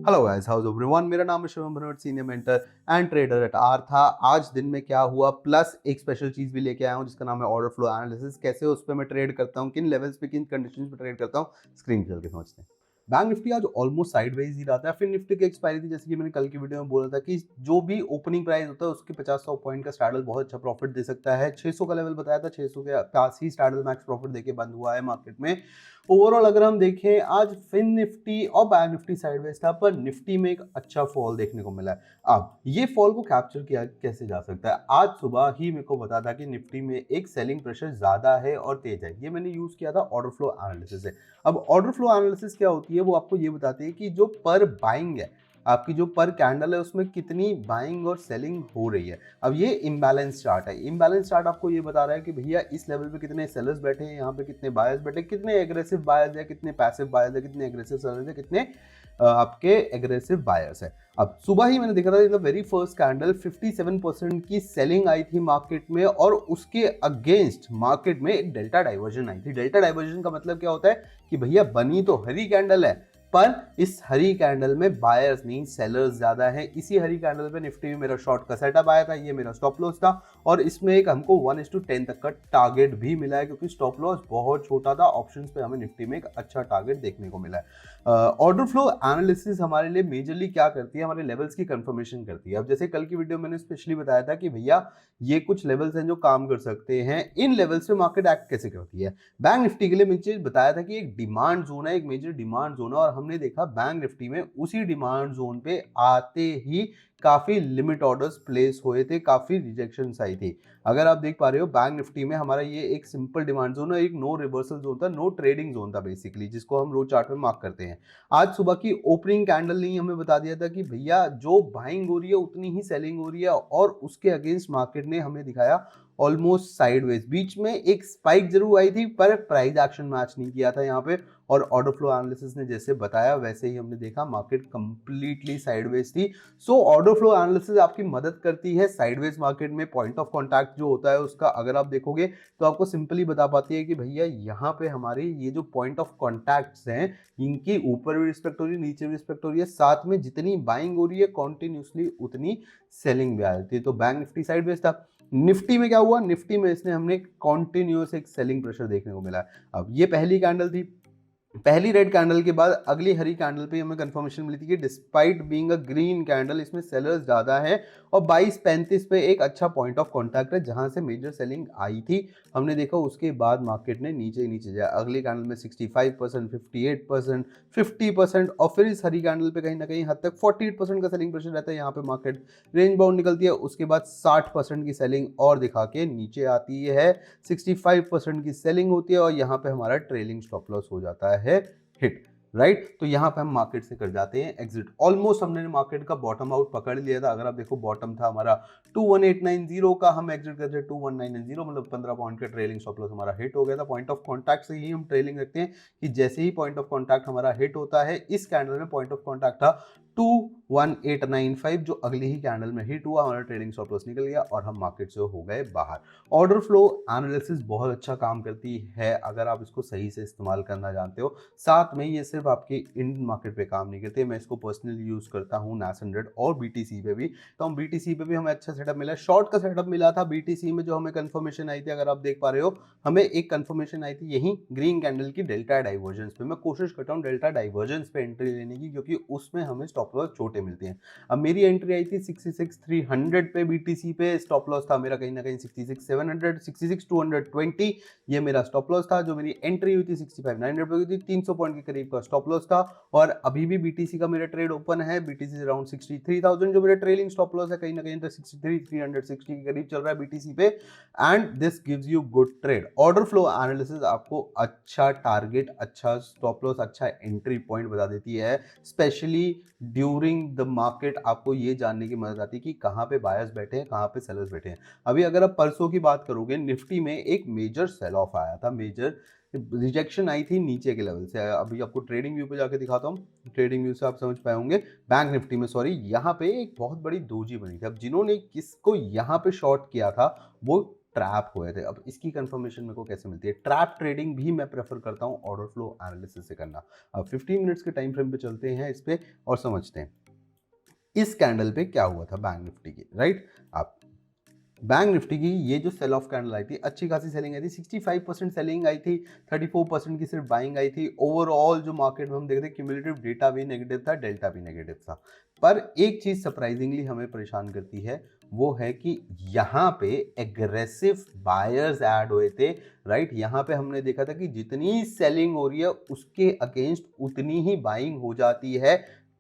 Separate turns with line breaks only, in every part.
Hello guys, house everyone. मेरा नाम है Shubham Bhanot, senior mentor and trader at R था। आज दिन में क्या हुआ प्लस एक स्पेशल चीज भी लेके आया हूं जिसका नाम है ऑर्डर फ्लो एनालिसिस। कैसे उस पर मैं ट्रेड करता हूं, किन लेवल्स पे, किन कंडीशंस पे ट्रेड करता हूं, स्क्रीन पे चल के समझते हैं। बैंक निफ्टी आज ऑलमोस्ट साइडवेज ही रहा था। फिर निफ्टी की एक्सपायरी थी, जैसे कि मैंने कल की वीडियो में बोला था कि जो भी ओपनिंग प्राइस होता है उसके 50-100 पॉइंट का स्टार्डल बहुत अच्छा प्रॉफिट दे सकता है। 600 का लेवल बताया था, 600 के पास ही स्टार्डल मैक्स प्रॉफिट देके बंद हुआ है मार्केट में। ओवरऑल अगर हम देखें, आज फिन निफ्टी और बैंक निफ्टी साइडवेज था, पर निफ्टी में एक अच्छा फॉल देखने को मिला है। अब ये फॉल को कैप्चर किया कैसे जा सकता है? आज सुबह ही मेरे को पता था कि निफ्टी में एक सेलिंग प्रेशर ज्यादा है और तेज है। ये मैंने यूज किया था ऑर्डर फ्लो एनालिसिस से। अब ऑर्डर फ्लो एनालिसिस क्या होती है, वो आपको ये बताती है कि जो पर बाइंग है, आपकी जो पर कैंडल है, उसमें कितनी बाइंग और सेलिंग हो रही है। अब ये इम्बैलेंस चार्ट है। इम्बैलेंस चार्ट आपको ये बता रहा है कि भैया इस लेवल पे कितने सेलर्स बैठे हैं, यहाँ पे कितने बायर्स बैठे, कितने एग्रेसिव बायर्स है, कितने पैसिव बायर्स है, कितने एग्रेसिव सेलर्स है, कितने आपके एग्रेसिव बायर्स है। अब सुबह ही मैंने देखा था in the very first candle 57% की सेलिंग आई थी मार्केट में, और उसके अगेंस्ट मार्केट में एक डेल्टा डाइवर्जन आई थी। डेल्टा डाइवर्जन का मतलब क्या होता है कि भैया बनी तो हरी कैंडल है, पर इस हरी कैंडल में बायर्स नहीं, सेलर्स ज्यादा है। इसी हरी कैंडल पे निफ्टी में मेरा शॉर्ट का सेटअप आया था, ये मेरा स्टॉप लॉस था, और इसमें एक हमको 1:10 तक का टारगेट भी मिला है, क्योंकि स्टॉप लॉस बहुत छोटा था। ऑप्शंस पे हमें निफ्टी में एक अच्छा टारगेट देखने को मिला है। ऑर्डर फ्लो एनालिसिस हमारे लिए मेजरली क्या करती है, हमारे लेवल्स की कंफर्मेशन करती है। अब जैसे कल की वीडियो मैंने स्पेशली बताया था कि भैया ये कुछ लेवल्स हैं जो काम कर सकते हैं, इन लेवल्स पे मार्केट एक्ट कैसे करती है। बैंक निफ्टी के लिए मैंने बताया था कि एक डिमांड जोन है, एक मेजर डिमांड जोन है, और हमने देखा बैंक निफ्टी में उसी डिमांड जोन पे आते ही काफी लिमिट ऑर्डर्स प्लेस हुए थे, काफी रिजेक्शन आई थी। अगर आप देख पा रहे हो, बैंक निफ्टी में हमारा ये एक सिंपल डिमांड जोन है, एक नो रिवर्सल जोन था, नो ट्रेडिंग जोन था बेसिकली, जिसको हम रोज चार्ट में मार्क करते हैं। आज सुबह की ओपनिंग कैंडल ने हमें बता दिया था कि भैया जो बाइंग हो रही है उतनी ही सेलिंग हो रही है, और उसके अगेंस्ट मार्केट ने हमें दिखाया ऑलमोस्ट साइडवेज। बीच में एक स्पाइक जरूर आई थी, पर प्राइस एक्शन मैच नहीं किया था यहाँ पे, और ऑर्डर फ्लो एनालिसिस ने जैसे बताया वैसे ही हमने देखा मार्केट कंप्लीटली साइडवेज थी। सो ऑर्डर फ्लो एनालिसिस आपकी मदद करती है साइडवेज मार्केट में। पॉइंट ऑफ कॉन्टैक्ट जो होता है उसका अगर आप देखोगे तो आपको सिंपली बता पाती है कि भैया यहाँ पे हमारे ये जो पॉइंट ऑफ कॉन्टैक्ट्स हैं, इनकी ऊपर भी रिस्पेक्ट हो रही है, नीचे भी रिस्पेक्ट हो रही है, साथ में जितनी बाइंग हो रही है कॉन्टिन्यूसली उतनी सेलिंग भी आ जाती है। तो बैंक निफ्टी साइडवेज था। निफ्टी में क्या हुआ, निफ्टी में इसने हमने कॉन्टिन्यूस एक सेलिंग प्रेशर देखने को मिला। अब ये पहली कैंडल थी, पहली रेड कैंडल के बाद अगली हरी कैंडल पे हमें कंफर्मेशन मिली थी कि despite being a green candle, इसमें सेलर्स ज्यादा है, और 22-35 पे एक अच्छा पॉइंट ऑफ कांटेक्ट है जहां से मेजर सेलिंग आई थी। हमने देखा उसके बाद मार्केट ने नीचे नीचे जाया। अगली कैंडल में 65%, 58%, 50%, और फिर इस हरी कैंडल पे कहीं ना कहीं हद तक 48% का सेलिंग प्रेशर रहता है। यहाँ पे मार्केट रेंज बाउंड निकलती है, उसके बाद 60% की सेलिंग और दिखा के नीचे आती है, 65% की सेलिंग होती है, और यहाँ पे हमारा ट्रेलिंग स्टॉप लॉस हो जाता है हिट। राइट, तो यहां पे हम मार्केट से कर जाते हैं एग्जिट। ऑलमोस्ट हमने मार्केट का बॉटम आउट पकड़ लिया था। अगर आप देखो, बॉटम था हमारा 21890 का, हम एग्जिट करते 21990, मतलब 15 पॉइंट का ट्रेलिंग स्टॉप लॉस हमारा हिट हो गया था। पॉइंट ऑफ कांटेक्ट से ही हम ट्रेलिंग रखते हैं कि जैसे ही पॉइंट ऑफ कांटेक्ट हमारा हिट होता है, इस कैंडल में पॉइंट ऑफ कांटेक्ट था 21895, जो अगली ही कैंडल में हिट हुआ, हमारा ट्रेडिंग स्टॉप लॉस निकल गया और हम मार्केट से हो गए बाहर। ऑर्डर फ्लो एनालिसिस बहुत अच्छा काम करती है अगर आप इसको सही से इस्तेमाल करना जानते हो। साथ में ये सिर्फ आपके इंडियन मार्केट पे काम नहीं करते, मैं इसको पर्सनली यूज करता हूँ NAS 100 और BTC पे भी। तो हम BTC पे भी हमें अच्छा सेटअप मिला, शॉर्ट का सेटअप मिला था BTC में। जो हमें कंफर्मेशन आई थी, अगर आप देख पा रहे हो, हमें एक कंफर्मेशन आई थी यही ग्रीन कैंडल की डेल्टा डाइवर्जेंस पे। मैं कोशिश करता हूँ डेल्टा डाइवर्जेंस पे एंट्री लेने की, क्योंकि उसमें हमें स्टॉप लॉस छोटे मिलते हैं। अब मेरी एंट्री आई थी 66,300 पे BTC पे, स्टॉप लॉस था मेरा कहीं ना कहीं 66,700, 66,220, ये मेरा स्टॉप लॉस था। जो मेरी एंट्री हुई थी 65,900 पे हुई थी, 300 पॉइंट के करीब का स्टॉप लॉस था। और अभी भी BTC का मेरा ट्रेड ओपन है, BTC अराउंड 63,000, जो मेरा ट्रेलिंग स्टॉप लॉस है कहीं ना कहीं 63,360 के करीब चल रहा है BTC पे, and this gives you good trade. Order flow analysis आपको अच्छा टारगेट, अच्छा स्टॉप लॉस, अच्छा एंट्री पॉइंट बता देती है। स्पेशली ड्यूरिंग द मार्केट आपको ये जानने की मदद आती है कि कहाँ पे बायर्स बैठे हैं, कहाँ पे सेलर्स बैठे हैं। अभी अगर आप परसों की बात करोगे, निफ्टी में एक मेजर सेल ऑफ आया था, मेजर रिजेक्शन आई थी नीचे के लेवल से। अभी आपको ट्रेडिंग व्यू पे जाके दिखाता हूँ, ट्रेडिंग व्यू से आप समझ पाए होंगे। बैंक निफ्टी में, सॉरी, यहाँ पे एक बहुत बड़ी दोजी बनी थी। अब जिन्होंने किसको यहाँ पे शॉर्ट किया था, वो ट्रैप हुए थे। अब इसकी कंफर्मेशन मेरे को कैसे मिलती है? ट्रैप ट्रेडिंग भी मैं प्रेफर करता हूँ ऑर्डर फ्लो एनालिसिस से करना। अब 15 मिनट्स के टाइम फ्रेम पे चलते हैं इस पे और समझते हैं इस कैंडल पे क्या हुआ था बैंक निफ्टी की, राइट? अब बैंक निफ्टी की ये जो सेल ऑफ कैंडल आई थी, अच्छी खासी सेलिंग आई थी, 65% सेलिंग आई थी, 34% की सिर्फ बाइंग आई थी। ओवरऑल जो मार्केट में हम देख रहे हैं क्यूमुलेटिव डेटा भी नेगेटिव था, डेल्टा भी नेगेटिव था। पर एक चीज सरप्राइजिंगली हमें परेशान करती है, वो है कि यहाँ पे एग्रेसिव बायर्स ऐड हुए थे, राइट? यहाँ पे हमने देखा था कि जितनी सेलिंग हो रही है उसके अगेंस्ट उतनी ही बाइंग हो जाती है।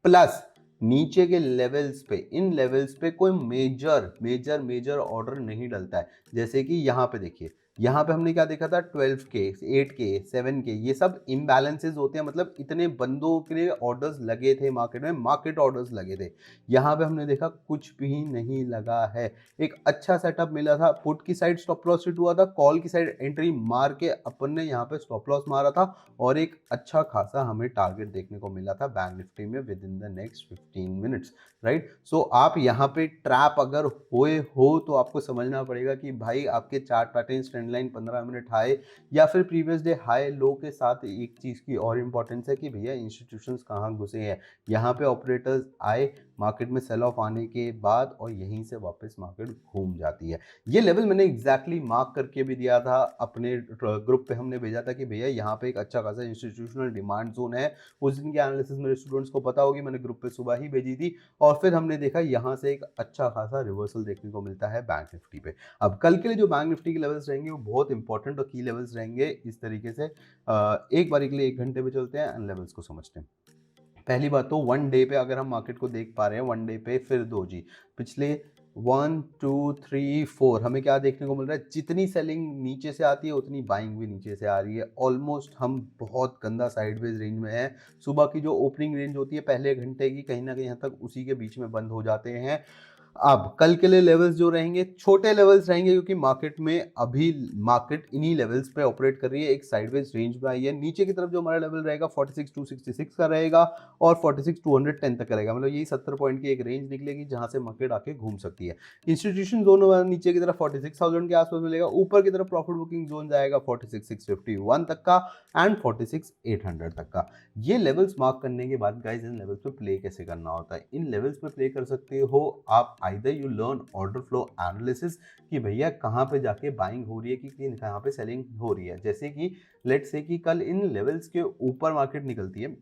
प्लस नीचे के लेवल्स पे, इन लेवल्स पे कोई मेजर ऑर्डर नहीं डलता है। जैसे कि यहाँ पे देखिए, यहाँ पे हमने क्या देखा था, 12 के, 8 के, 7 के, ये सब इम्बैलेंसेस होते हैं, मतलब इतने बंदों के लिए ऑर्डर्स लगे थे मार्केट में, मार्केट ऑर्डर्स लगे थे। यहाँ पे हमने देखा कुछ भी नहीं लगा है। एक अच्छा सेटअप मिला था, पुट की साइड स्टॉप लॉस हिट हुआ था, कॉल की साइड एंट्री मार के अपन ने यहाँ पे स्टॉप लॉस मारा था और एक अच्छा खासा हमें टारगेट देखने को मिला था बैंक निफ्टी में within the next 15 minutes, right? So आप यहाँ पे ट्रैप अगर हुए हो तो आपको समझना पड़ेगा कि भाई आपके chart pattern trend line 15 minute high या फिर प्रीवियस डे हाई लो के साथ एक चीज़ की और इम्पोर्टेंस है कि भैया इंस्टीट्यूशंस कहाँ घुसे हैं। यहाँ पे ऑपरेटर्स आए मार्केट में सेल ऑफ आने के बाद और यहीं से वापस मार्केट घूम जाती है। ये लेवल मैंने एग्जैक्टली मार्क करके भी दिया था, अपने ग्रुप पे हमने भेजा था कि भैया यहाँ पे एक अच्छा खासा इंस्टीट्यूशनल डिमांड जोन है। उस दिन की एनालिसिस मेरे स्टूडेंट्स को पता होगी, मैंने ग्रुप पे सुबह ही भेजी थी और फिर हमने देखा यहाँ से एक अच्छा खासा रिवर्सल देखने को मिलता है बैंक निफ्टी पे। अब कल के लिए जो बैंक निफ्टी के लेवल्स रहेंगे वो बहुत इंपॉर्टेंट और की लेवल्स रहेंगे इस तरीके से। एक बारी के लिए 1 घंटे पे चलते हैं एंड लेवल्स को समझते हैं। पहली बात तो वन डे पे अगर हम मार्केट को देख पा रहे हैं, वन डे पे फिर दो जी, पिछले 1 2 3 4 हमें क्या देखने को मिल रहा है, जितनी सेलिंग नीचे से आती है उतनी बाइंग भी नीचे से आ रही है। ऑलमोस्ट हम बहुत गंदा साइडवेज रेंज में है। सुबह की जो ओपनिंग रेंज होती है पहले घंटे की, कहीं ना कहीं यहाँ तक उसी के बीच में बंद हो जाते हैं। अब कल के लिए लेवल्स जो रहेंगे छोटे लेवल्स रहेंगे, क्योंकि मार्केट में अभी मार्केट इन्हीं लेवल्स पे ऑपरेट कर रही है, एक साइडवेज रेंज में आई है। नीचे की तरफ जो हमारा लेवल रहेगा 46,266 का रहेगा और 46,210 तक का रहेगा, मतलब यही 70 पॉइंट की एक रेंज निकलेगी जहां से मार्केट आके घूम सकती है। इंस्टीट्यूशन जोन हमारा नीचे की तरफ 46,000 के आसपास मिलेगा, ऊपर की तरफ प्रॉफिट बुकिंग जोन जाएगा 46,651 तक का एंड 46,800 तक का। ये लेवल्स मार्क करने के बाद गाइस इन लेवल्स पे प्ले कैसे करना होता है, इन लेवल्स पे प्ले कर सकते हो आप either you learn order flow analysis कि भैया कहाँ पे जाके बाइंग हो रही है कि कहाँ पे सेलिंग हो रही है। जैसे कि लेट्स से कि कल इन लेवल्स के ऊपर मार्केट निकलती है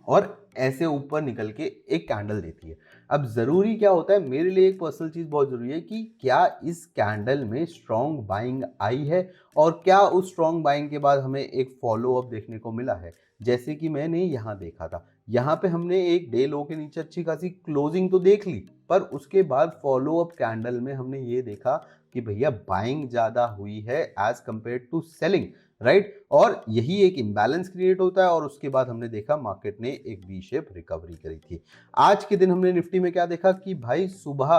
और ऐसे ऊपर निकल के एक कैंडल देती है। अब जरूरी क्या होता है, मेरे लिए एक पर्सनल चीज बहुत जरूरी है कि क्या इस कैंडल में स्ट्रॉन्ग बाइंग आई है और क्या उस स्ट्रॉन्ग बाइंग के बाद हमें एक फॉलो अप देखने को मिला है। जैसे कि मैंने यहाँ देखा था, यहाँ पे हमने एक डे लो के नीचे अच्छी खासी क्लोजिंग तो देख ली, पर उसके बाद फॉलो अप कैंडल में हमने ये देखा कि भैया बाइंग ज्यादा हुई है as compared to selling, right? और यही एक इम्बैलेंस क्रिएट होता है और उसके बाद हमने देखा मार्केट ने एक वी शेप रिकवरी करी थी। आज के दिन हमने निफ्टी में क्या देखा कि भाई सुबह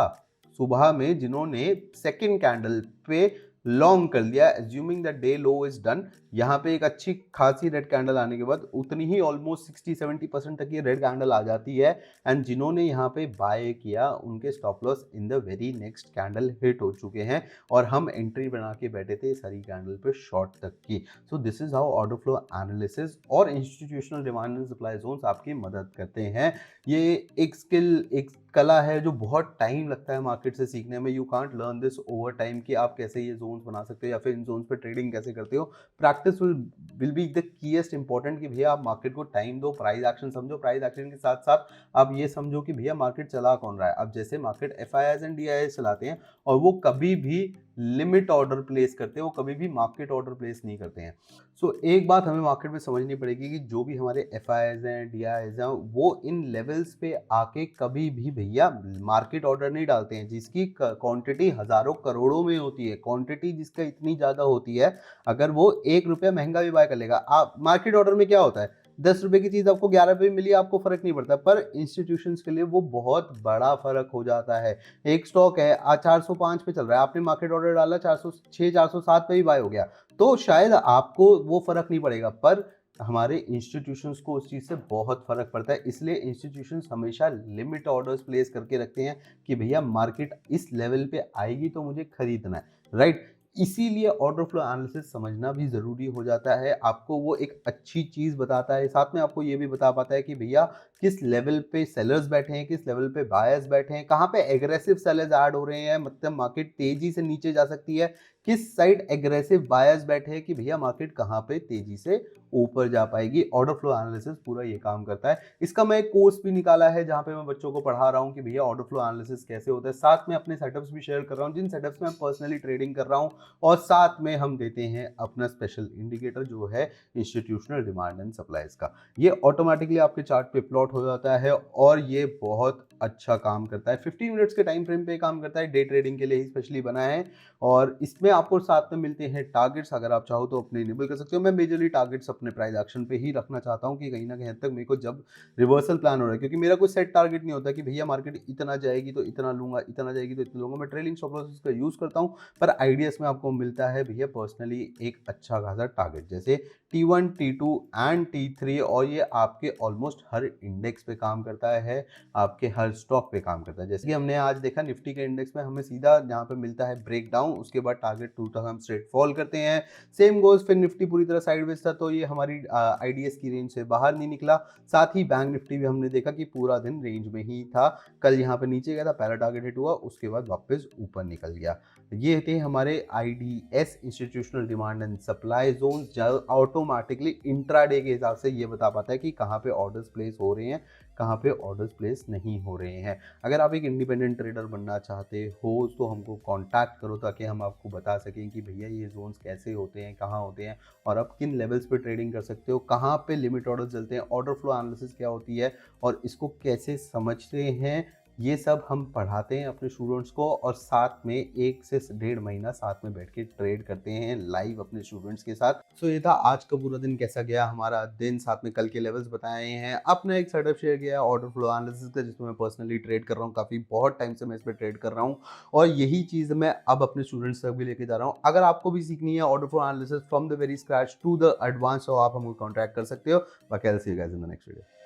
सुबह में जिन्होंने सेकंड कैंडल पे लॉन्ग कर लिया, assuming that day low is done, यहाँ पे एक अच्छी खासी रेड कैंडल आने के बाद उतनी ही ऑलमोस्ट 60-70% तक ये रेड कैंडल आ जाती है एंड जिन्होंने यहाँ पे बाय किया उनके stop loss in the very next candle hit हो चुके हैं और हम एंट्री बना के बैठे थे सारी कैंडल पे शॉर्ट तक की। So this is how order flow analysis और institutional demand and supply zones आपकी मदद करते हैं। ये एक स्किल, एक कला है जो बहुत टाइम लगता है मार्केट से सीखने में। You can't learn this over time कि आप कैसे ये जोन्स बना सकते हो या फिर इन जोन्स पे ट्रेडिंग कैसे करते हो। Practice will be the keyest important कि भैया आप मार्केट को टाइम दो, प्राइस एक्शन समझो, प्राइस एक्शन के साथ साथ आप ये समझो कि भैया मार्केट चला कौन रहा है। अब जैसे मार्केट एफआईआईज एंड डीआईआईज चलाते हैं और वो कभी भी लिमिट ऑर्डर प्लेस करते हैं, वो कभी भी मार्केट ऑर्डर प्लेस नहीं करते हैं। सो एक बात हमें मार्केट में समझनी पड़ेगी कि जो भी हमारे एफआईआईज हैं, डीआईआईज हैं, वो इन लेवल्स पे आके कभी भी भैया मार्केट ऑर्डर नहीं डालते हैं, जिसकी क्वांटिटी हजारों करोड़ों में होती है। क्वांटिटी जिसका इतनी ज्यादा होती है, अगर वो 1 रुपया महंगा भी बाय कर लेगा, आप मार्केट ऑर्डर में क्या होता है 10 रुपए की चीज आपको 11 रुपए में मिली, आपको फर्क नहीं पड़ता, पर इंस्टीट्यूशंस के लिए वो बहुत बड़ा फर्क हो जाता है। एक स्टॉक है आज 405 पे चल रहा है, आपने मार्केट ऑर्डर डाला 406 407 पे ही बाय हो गया, तो शायद आपको वो फर्क नहीं पड़ेगा, पर हमारे इंस्टीट्यूशंस को उस चीज से बहुत फर्क पड़ता है। इसलिए इंस्टीट्यूशंस हमेशा लिमिट ऑर्डर्स प्लेस करके रखते हैं कि भैया मार्केट इस लेवल पे आएगी तो मुझे खरीदना है, राइट? इसीलिए ऑर्डर फ्लो एनालिसिस समझना भी ज़रूरी हो जाता है। आपको वो एक अच्छी चीज़ बताता है, साथ में आपको ये भी बता पाता है कि भैया किस लेवल पे सेलर्स बैठे हैं, किस लेवल पे बायर्स बैठे हैं, कहाँ पे एग्रेसिव सेलर्स ऐड हो रहे हैं, मतलब मार्केट तेज़ी से नीचे जा सकती है, किस साइड एग्रेसिव बायर्स बैठे हैं कि भैया मार्केट कहाँ पे तेज़ी से ऊपर जा पाएगी। ऑर्डर फ्लो एनालिसिस पूरा ये काम करता है। इसका मैं एक कोर्स भी निकाला है जहाँ पे मैं बच्चों को पढ़ा रहा हूँ कि भैया ऑर्डर फ्लो एनालिसिस कैसे होता है। साथ में अपने सेटअप्स भी शेयर कर रहा हूँ, जिन सेटअप्स में मैं पर्सनली ट्रेडिंग कर रहा हूँ, और साथ में हम देते हैं अपना स्पेशल इंडिकेटर जो है इंस्टीट्यूशनल डिमांड एंड सप्लाईज का। ये ऑटोमेटिकली आपके चार्ट पे प्लॉट हो जाता है और ये बहुत अच्छा काम करता है। 15 मिनट्स के टाइम फ्रेम पे काम करता है, डे ट्रेडिंग के लिए ही स्पेशली बना है। और इसमें आपको साथ में मिलते हैं टारगेट्स, अगर आप चाहो तो अपने इनेबल कर सकते हो। मैं मेजरली टारगेट्स अपने प्राइस एक्शन पे ही रखना चाहता हूँ कि कहीं ना कहीं हद तक मेरे को जब रिवर्सल प्लान हो रहा है, क्योंकि मेरा कोई सेट टारगेट नहीं होता कि भैया मार्केट इतना जाएगी तो इतना लूंगा, इतना जाएगी तो इतना लूंगा। मैं ट्रेलिंग स्टॉप लॉसेस का यूज़ करता हूँ, पर आइडियाज में आपको मिलता है भैया पर्सनली एक अच्छा खासा टारगेट, जैसे T1, T2 एंड T3, और ये आपके ऑलमोस्ट हर इंडेक्स पे काम करता है, आपके हर स्टॉक पे काम करता है। जैसे कि हमने आज देखा निफ्टी के इंडेक्स में हमें सीधा यहाँ पे मिलता है ब्रेक डाउन, उसके बाद टारगेट 2 तक हम स्ट्रेट फॉल करते हैं। सेम गोज, फिर निफ्टी पूरी तरह साइडवेज था तो ये हमारी आईडीएस की रेंज से बाहर नहीं निकला। साथ ही बैंक निफ्टी भी हमने देखा कि पूरा दिन रेंज में ही था, कल यहाँ पे नीचे गया था, पहला टारगेट हिट हुआ, उसके बाद वापस ऊपर निकल गया। ये थे हमारे IDs institutional demand and supply zone, जो ऑटोमेटिकली इंट्राडे के हिसाब से ये बता पाता है कि कहाँ पे ऑर्डर्स प्लेस हो रहे हैं, कहाँ पे ऑर्डर्स प्लेस नहीं हो रहे हैं। अगर आप एक इंडिपेंडेंट ट्रेडर बनना चाहते हो तो हमको कांटेक्ट करो, ताकि हम आपको बता सकें कि भैया ये जोन्स कैसे होते हैं, कहाँ होते हैं, और आप किन लेवल्स पे ट्रेडिंग कर सकते हो, कहाँ पे लिमिट ऑर्डर चलते हैं, ऑर्डर फ्लो एनालिसिस क्या होती है और इसको कैसे समझते हैं। ये सब हम पढ़ाते हैं अपने स्टूडेंट्स को, और साथ में 1 से 1.5 महीना साथ में बैठ के ट्रेड करते हैं लाइव अपने स्टूडेंट्स के साथ। सो ये था आज का पूरा दिन, कैसा गया हमारा दिन, साथ में कल के लेवल्स बताए हैं, अपना एक सेटअप शेयर किया ऑर्डर फ्लो एनालिसिस का, जिसमें मैं पर्सनली ट्रेड कर रहा हूँ, काफ़ी बहुत टाइम से मैं इस पर ट्रेड कर रहा हूँ, और यही चीज़ मैं अब अपने स्टूडेंट्स तक भी लेके जा रहा हूँ। अगर आपको भी सीखनी है order flow analysis from the very scratch to the advance, तो आप हमको कॉन्टैक्ट कर सकते हो। बाकी I will see you guys in the next video.